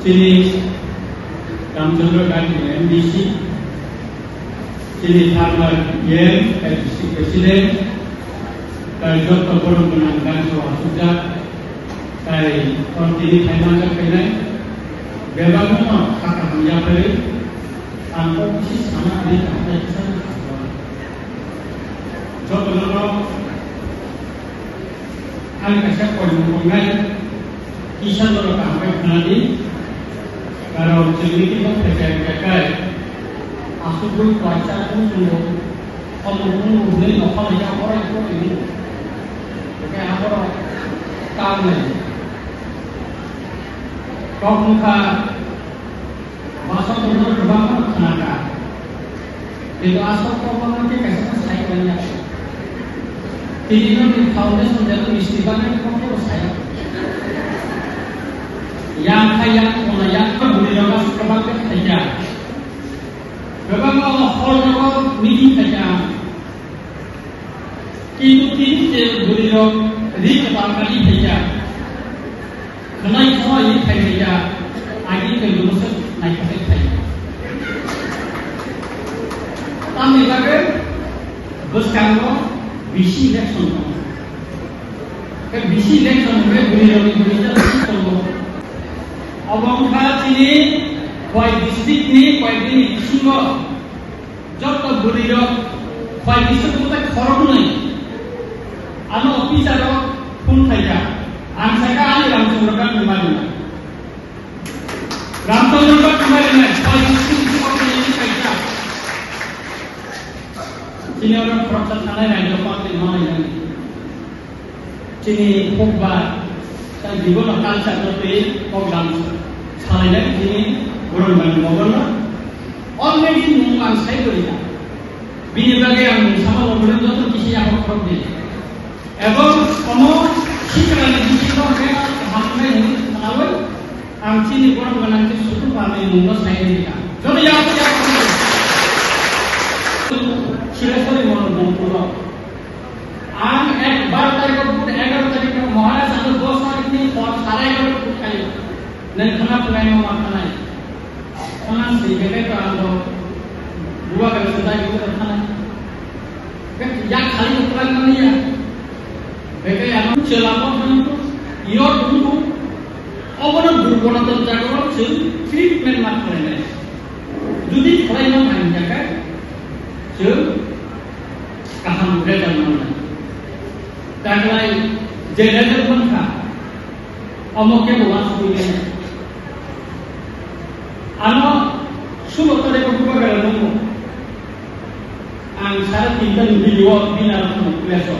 Sini Ramchandra Gandhi MDC, sini Tharma Yen District President, dari Dr. Borong Menangkan Soal Sujat, dari Kontini Thailand Penai, Bagaimana kakak menjawab tanpa isi sama di kantor sana. Contohnya, hal kasih komunikasi kisah orang kampai nanti kalau cerita kita terkait asal cuaca pun sungguh kalau beli lokal yang orang itu ini kayak apa orang tahu nih kau muka bahasa benar berbangun tenaga itu asal kau nanti kasih saya banyak tidak di foundation menjadi istimewa kau saya yang kaya menayakkan budaya sebagai saja. Bagaimana orang mini saja. Itu tidak budaya dikembangkan saja. Kenai semua ini saja. Agi keluar naik saja. Kami lagi bersekarang visi election. Visi election budaya itu Abang ini, kau distrik ni, kau ini semua, jauh berbeda, kau distrik tu tak korup ni. Anu officer pun saja, ansaka ani Ramchandra kembali. Ramchandra kembali, kau distrik semua ini saja. Sini orang proses mana yang dapat mana yang, sini khutbah. Saya juga nak seperti program salahnya ini orang banyak orang already mungkin saya berikan. Bini bagi yang sama orang itu kisi yang orang ini. Ebo kamu siapa yang kisi orang yang hamil ini awal, angsi ni orang menanti suatu kali mungkin saya berikan. Jadi yang siapa yang mau pulang? Ang ek bar tarik pun 11 tarik महाराज साल 2 साल इतनी और सारे लोग कुछ कहीं नहीं खाना पुराने में मारता नहीं खाना सीखे के तो हम लोग बुआ का सुधा ही तो खाना या खाली उपकार नहीं है बेटे हम चलापा हम तो यो तुमको अवन दुर्गुण तो जागरण से ट्रीटमेंट मत करने जुदी खाली ना माइन जाकर जो कहाँ मुझे करना ताकि Jenazah pun kah, omongnya bukan sebagainya. Ano, semua tadi berdua kalau nunggu, angsa tinggal di luar di dalam biasa.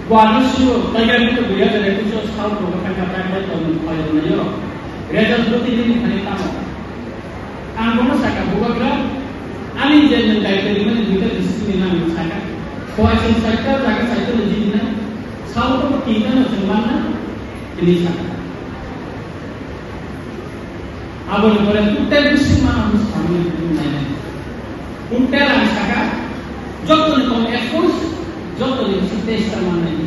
Walau semua, tadi itu dia dari itu tahu bahwa kata-kata itu mengenai mana. Rezat seperti ini hari tamu. Angkona saya buat kan, ani jenazah dari mana kita di sini nang saya. Kuasa sektor rakyat sektor lebih mana, sahaja kita nak mana ini sahaja. Abang orang utara mesti mana mesti kami mana. Utara sahaja, jauh ni kau ekspos, jauh ni mesti test mana ini.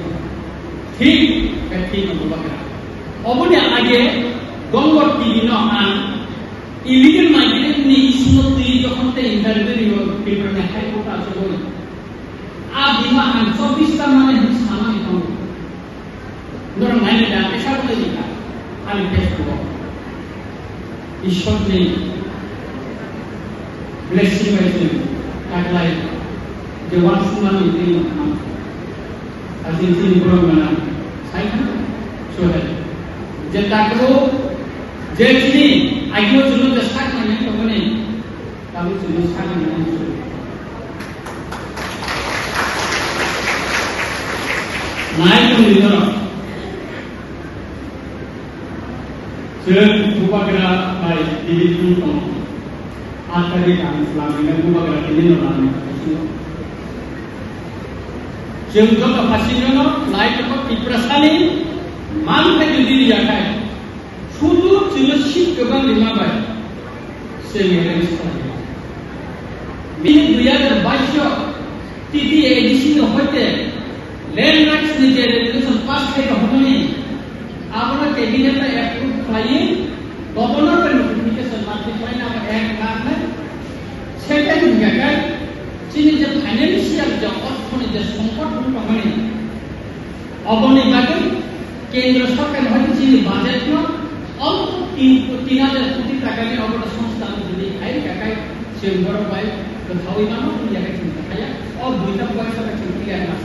ঠিক ঠিক বলবারা অবনি আগে গঙ্গর টিভিনো আন illegal migrant নি সুনতি যখন তে ইন্টারভিউ পেপার মে হাই কোর্ট আছে বল আ বিমা আন 24 টা মানে সামা নিতো ধর মাইনে দা পেশা বলে দিকা আমি টেস্ট করব ঈশ্বর নেই ব্লেসিং হয়েছে কাটলাই যে ওয়ান সুমান ইতিনি নাম Asin sini kurang mana, saya kan, sudah. Jadi takut, jadi sini, ayo dulu destak mana yang kau ni, kami dulu destak mana yang tu. Naik tu ni orang, sebab buka kena baik, jadi tu pun, akhir ni kami selama ini buka kena ini orang ni, जों जब फासिनो लाइट को पिप्रसानि मान पे जुदी जाता है शुद्ध चुनो शीत कबां लिमा बाय से मेरे स्तर बिन 2022 टीटी एडिशन होते लैंडमार्क्स नीचे रेजोल्यूशन पास के होने आपने कैबिनेट में approve applying governor notification multiplying our act karena second jaga sini je financial je অর্থনীতি যে সংকট রূপে অবনি বাকি কেন্দ্র সরকার হয়তো চিনি বাজেট ন অল্প 3000 কোটি টাকা নিয়ে অবটা সংস্থা যদি খাই কাকাই সে বড় ভাই তো ভাই মানো কি জায়গা চিন্তা খায়া ও দুইটা পয়সা চিন্তা না